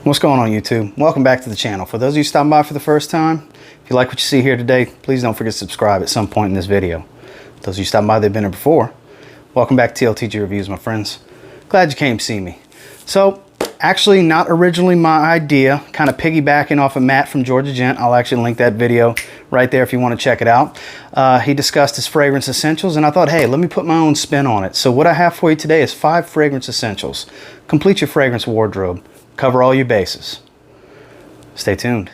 What's going on, YouTube? Welcome back to the channel. For those of you stopping by for the first time, if you like what you see here today, please don't forget to subscribe at some point in this video. Those of you stopping by that have been here before, welcome back to TLTG Reviews, my friends. Glad you came to see me. So, actually not originally my idea, kind of piggybacking off of Matt from Georgia Gent. I'll actually link that video right there if you want to check it out. He discussed his fragrance essentials, and I thought, hey, let me put my own spin on it. So what I have for you today is 5 fragrance essentials. Complete your fragrance wardrobe. Cover all your bases. Stay tuned.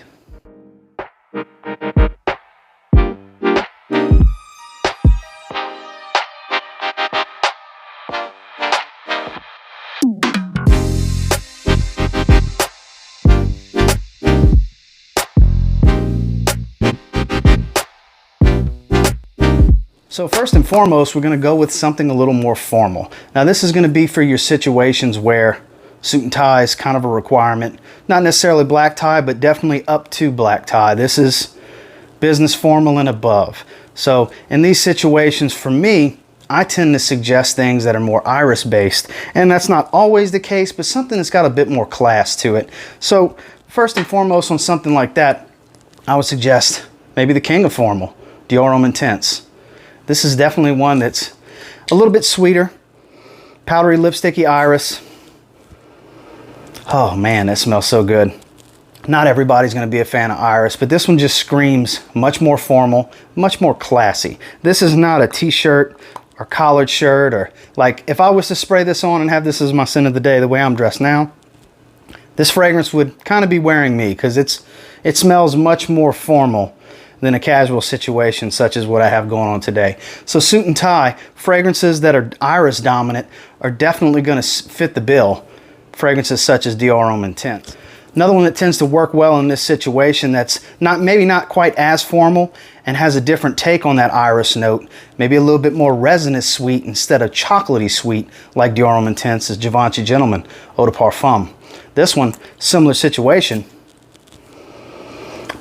So first and foremost, we're going to go with something a little more formal. Now this is going to be for your situations where suit and tie is kind of a requirement. Not necessarily black tie, but definitely up to black tie. This is business formal and above. So in these situations, for me, I tend to suggest things that are more iris based. And that's not always the case, but something that's got a bit more class to it. So first and foremost on something like that, I would suggest maybe the king of formal, Dior Homme Intense. This is definitely one that's a little bit sweeter, powdery lipsticky iris. Oh man, that smells so good. Not everybody's going to be a fan of iris, but this one just screams much more formal, much more classy. This is not a t-shirt or collared shirt, or like if I was to spray this on and have this as my scent of the day the way I'm dressed now, this fragrance would kind of be wearing me because it smells much more formal than a casual situation such as what I have going on today. So suit and tie, fragrances that are iris dominant are definitely going to fit the bill. Fragrances such as Dior Homme Intense. Another one that tends to work well in this situation that's maybe not quite as formal and has a different take on that iris note, maybe a little bit more resinous sweet instead of chocolatey sweet like Dior Homme Intense, is Givenchy Gentleman Eau de Parfum. This one, similar situation,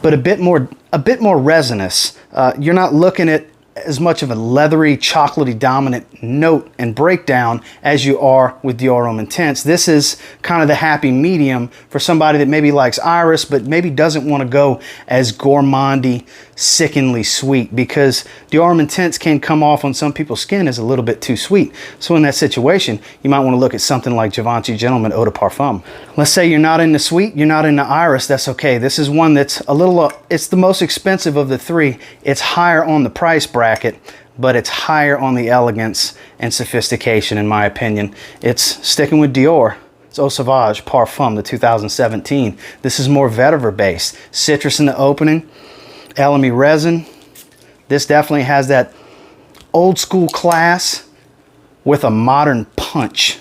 but a bit more resinous. You're not looking at as much of a leathery, chocolatey dominant note and breakdown as you are with Dior Homme Intense. This is kind of the happy medium for somebody that maybe likes iris, but maybe doesn't want to go as gourmandy, sickeningly sweet, because Dior Homme Intense can come off on some people's skin as a little bit too sweet. So in that situation, you might want to look at something like Givenchy Gentleman Eau de Parfum. Let's say you're not into sweet, you're not into iris, that's okay. This is one that's a little, it's the most expensive of the 3. It's higher on the price bracket, but it's higher on the elegance and sophistication, in my opinion. It's sticking with Dior. It's Eau Sauvage Parfum, the 2017. This is more vetiver based. Citrus in the opening, elemi resin. This definitely has that old school class with a modern punch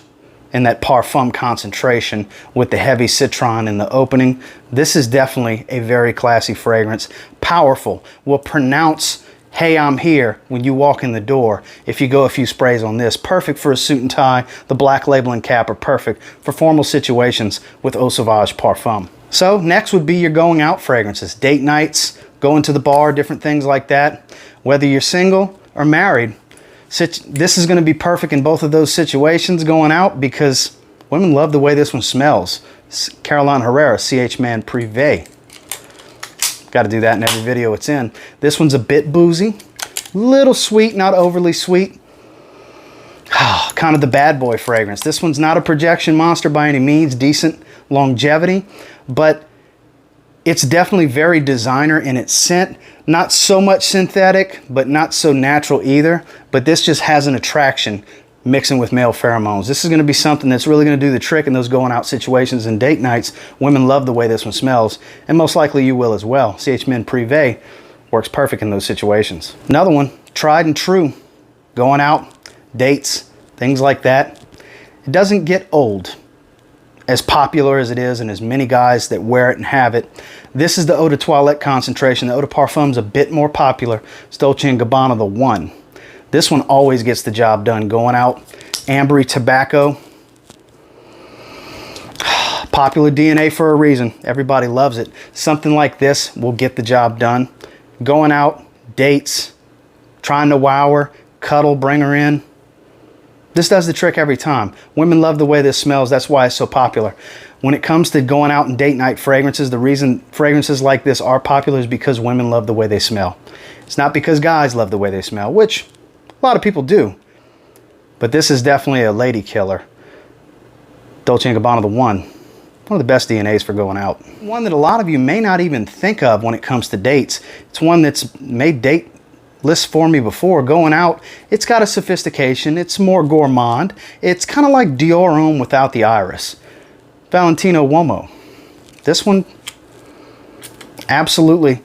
in that parfum concentration with the heavy citron in the opening. This is definitely a very classy fragrance. Powerful, will pronounce hey, I'm here when you walk in the door. If you go a few sprays on this, perfect for a suit and tie. The black label and cap are perfect for formal situations with Eau Sauvage Parfum. So next would be your going out fragrances, date nights, going to the bar, different things like that. Whether you're single or married, this is going to be perfect in both of those situations going out because women love the way this one smells. Caroline Herrera, CH Man Privé. Got to do that in every video it's in. This one's a bit boozy, little sweet, not overly sweet. Kind of the bad boy fragrance. This one's not a projection monster by any means, decent longevity, but it's definitely very designer in its scent. Not so much synthetic, but not so natural either. But this just has an attraction mixing with male pheromones. This is going to be something that's really going to do the trick in those going out situations and date nights. Women love the way this one smells, and most likely you will as well. CH Men Privé works perfect in those situations. Another one, tried and true, going out, dates, things like that. It doesn't get old, as popular as it is and as many guys that wear it and have it. This is the Eau de Toilette concentration. The Eau de Parfum's a bit more popular. It's Dolce & Gabbana, the 1. This one always gets the job done. Going out, ambery tobacco. Popular DNA for a reason. Everybody loves it. Something like this will get the job done. Going out, dates, trying to wow her, cuddle, bring her in. This does the trick every time. Women love the way this smells. That's why it's so popular. When it comes to going out and date night fragrances, the reason fragrances like this are popular is because women love the way they smell. It's not because guys love the way they smell, which a lot of people do. But this is definitely a lady killer. Dolce & Gabbana The One. One of the best DNAs for going out. One that a lot of you may not even think of when it comes to dates. It's one that's made date lists for me before. Going out, it's got a sophistication. It's more gourmand. It's kind of like Dior Homme without the iris. Valentino Uomo. This one absolutely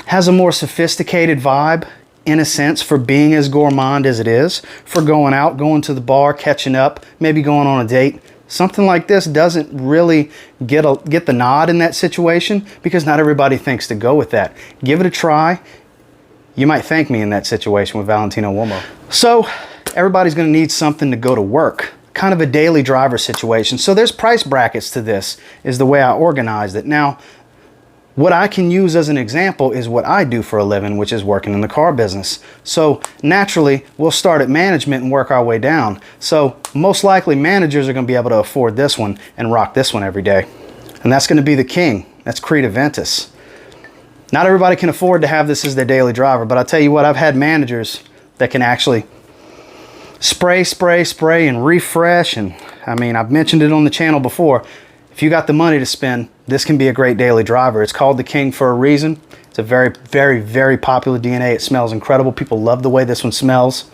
has a more sophisticated vibe in a sense for being as gourmand as it is. For going out, going to the bar, catching up, maybe going on a date. Something like this doesn't really get the nod in that situation because not everybody thinks to go with that. Give it a try. You might thank me in that situation with Valentino Uomo. So everybody's going to need something to go to work. Kind of a daily driver situation. So there's price brackets to this is the way I organized it. Now, what I can use as an example is what I do for a living, which is working in the car business. So naturally, we'll start at management and work our way down. So most likely managers are going to be able to afford this one and rock this one every day. And that's going to be the king. That's Creed Aventus. Not everybody can afford to have this as their daily driver, but I'll tell you what, I've had managers that can actually spray, and refresh. And I mean, I've mentioned it on the channel before. If you got the money to spend, this can be a great daily driver. It's called the king for a reason. It's a very, very, very popular DNA. It smells incredible. People love the way this one smells.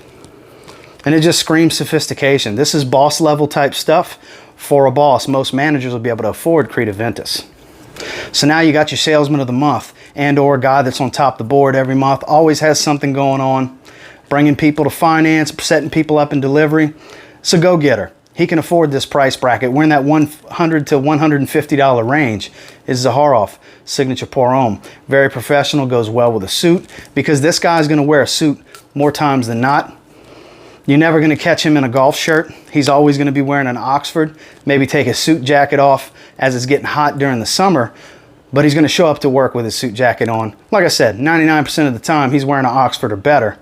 And it just screams sophistication. This is boss level type stuff for a boss. Most managers will be able to afford Creed Aventus. So now you got your salesman of the month and or a guy that's on top of the board every month. Always has something going on. Bringing people to finance, setting people up in delivery. It's a go-getter. He can afford this price bracket. We're in that $100 to $150 range. Is Zaharoff Signature Pour Homme. Very professional, goes well with a suit because this guy's going to wear a suit more times than not. You're never going to catch him in a golf shirt. He's always going to be wearing an Oxford. Maybe take his suit jacket off as it's getting hot during the summer. But he's going to show up to work with his suit jacket on. Like I said, 99% of the time he's wearing an Oxford or better.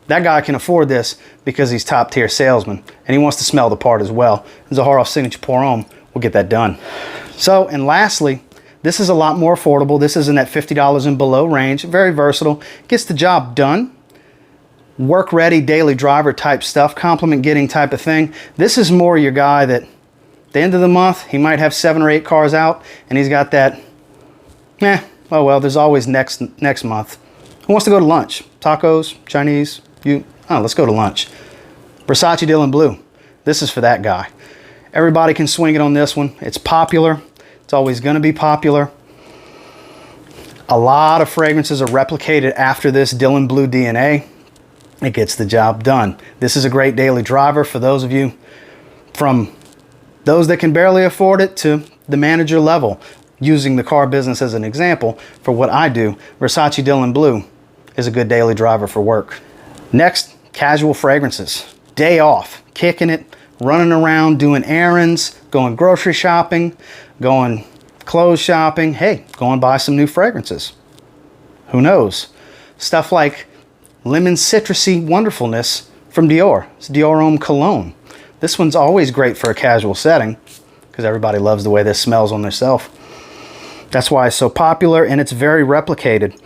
That guy can afford this because he's top tier salesman and he wants to smell the part as well. Zaharoff Signature Pour Homme will get that done. So, and lastly, this is a lot more affordable. This is in that $50 and below range. Very versatile. Gets the job done. Work ready, daily driver type stuff, compliment getting type of thing. This is more your guy that at the end of the month, he might have 7 or 8 cars out and he's got that, oh well, there's always next month. Who wants to go to lunch? Tacos, Chinese, let's go to lunch. Versace Dylan Blue. This is for that guy. Everybody can swing it on this one. It's popular. It's always going to be popular. A lot of fragrances are replicated after this Dylan Blue DNA. It gets the job done. This is a great daily driver for those of you from those that can barely afford it to the manager level. Using the car business as an example for what I do, Versace Dylan Blue is a good daily driver for work. Next, casual fragrances. Day off, kicking it, running around, doing errands, going grocery shopping, going clothes shopping. Hey, go and buy some new fragrances. Who knows? Stuff like lemon citrusy wonderfulness from Dior. It's Dior Homme Cologne. This one's always great for a casual setting because everybody loves the way this smells on themselves. That's why it's so popular and it's very replicated.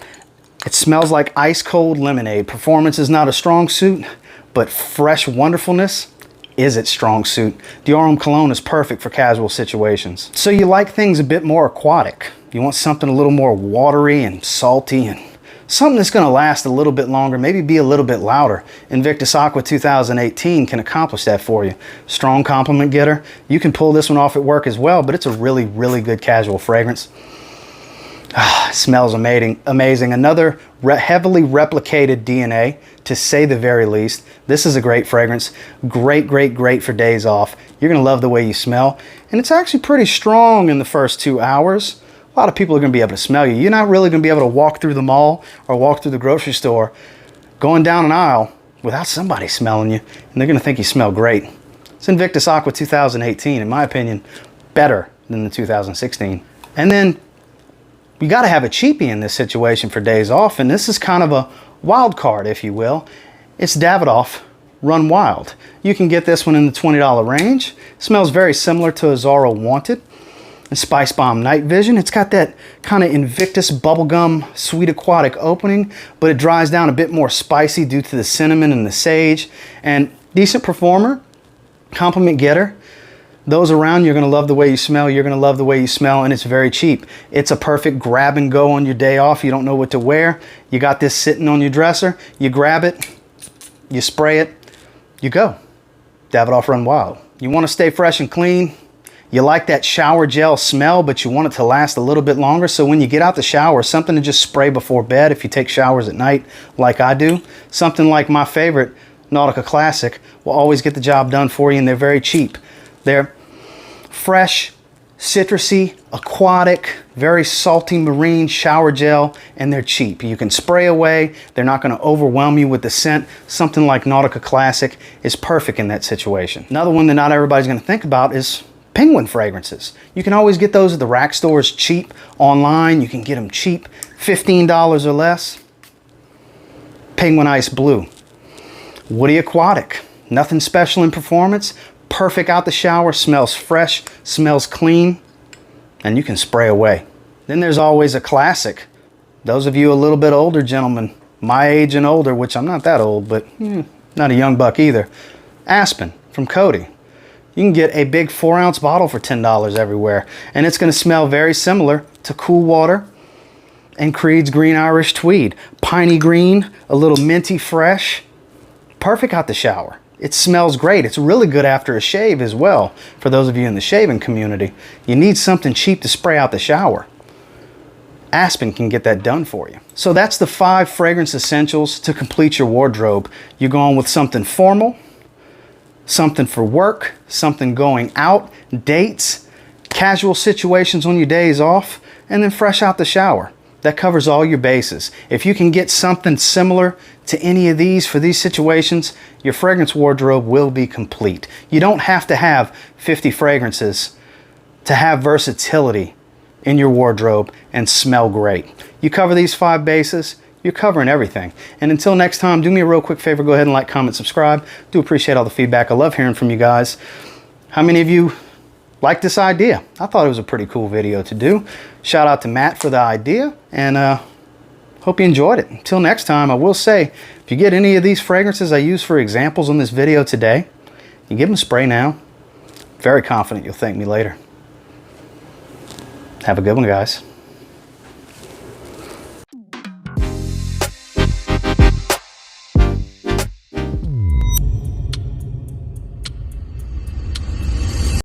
It smells like ice cold lemonade. Performance is not a strong suit, but fresh wonderfulness is its strong suit. Dior Homme Cologne is perfect for casual situations. So you like things a bit more aquatic. You want something a little more watery and salty and something that's going to last a little bit longer, maybe be a little bit louder. Invictus Aqua 2018 can accomplish that for you. Strong compliment getter. You can pull this one off at work as well, but it's a really, really good casual fragrance. It smells amazing. Another heavily replicated DNA, to say the very least. This is a great fragrance. Great for days off. You're going to love the way you smell. And it's actually pretty strong in the first 2 hours. A lot of people are going to be able to smell you. You're not really going to be able to walk through the mall or walk through the grocery store going down an aisle without somebody smelling you. And they're going to think you smell great. It's Invictus Aqua 2018, in my opinion, better than the 2016. And then you got to have a cheapie in this situation for days off, and this is kind of a wild card, if you will. It's Davidoff Run Wild. You can get this one in the $20 range. Smells very similar to a Zara Wanted. And Spice Bomb Night Vision. It's got that kind of Invictus bubblegum sweet aquatic opening, but it dries down a bit more spicy due to the cinnamon and the sage. And decent performer, compliment getter. Those around you are going to love the way you smell. You're going to love the way you smell, and it's very cheap. It's a perfect grab and go on your day off. You don't know what to wear. You got this sitting on your dresser. You grab it, you spray it, you go. Davidou Run Wild. You want to stay fresh and clean. You like that shower gel smell, but you want it to last a little bit longer. So when you get out the shower, something to just spray before bed if you take showers at night like I do. Something like my favorite, Nautica Classic, will always get the job done for you, and they're very cheap. They're fresh, citrusy, aquatic, very salty marine shower gel, and they're cheap. You can spray away. They're not going to overwhelm you with the scent. Something like Nautica Classic is perfect in that situation. Another one that not everybody's going to think about is Penguin fragrances. You can always get those at the rack stores cheap. Online, you can get them cheap, $15 or less. Penguin Ice Blue. Woody Aquatic. Nothing special in performance. Perfect out the shower. Smells fresh. Smells clean. And you can spray away. Then there's always a classic. Those of you a little bit older gentlemen, my age and older, which I'm not that old, but not a young buck either. Aspen from Coty. You can get a big 4-ounce bottle for $10 everywhere, and it's going to smell very similar to Cool Water and Creed's Green Irish Tweed. Piney green, a little minty fresh. Perfect out the shower. It smells great. It's really good after a shave as well. For those of you in the shaving community, you need something cheap to spray out the shower. Aspen can get that done for you. So that's the 5 fragrance essentials to complete your wardrobe. You're going with something formal, something for work, something going out, dates, casual situations on your days off, and then fresh out the shower. That covers all your bases. If you can get something similar to any of these for these situations, your fragrance wardrobe will be complete. You don't have to have 50 fragrances to have versatility in your wardrobe and smell great. You cover these 5 bases, you're covering everything. And until next time, do me a real quick favor, go ahead and like, comment, subscribe. Do appreciate all the feedback. I love hearing from you guys. How many of you like this idea? I thought it was a pretty cool video to do. Shout out to Matt for the idea, and hope you enjoyed it. Until next time, I will say, if you get any of these fragrances I use for examples on this video today, you give them a spray now. Very confident you'll thank me later. Have a good one, guys.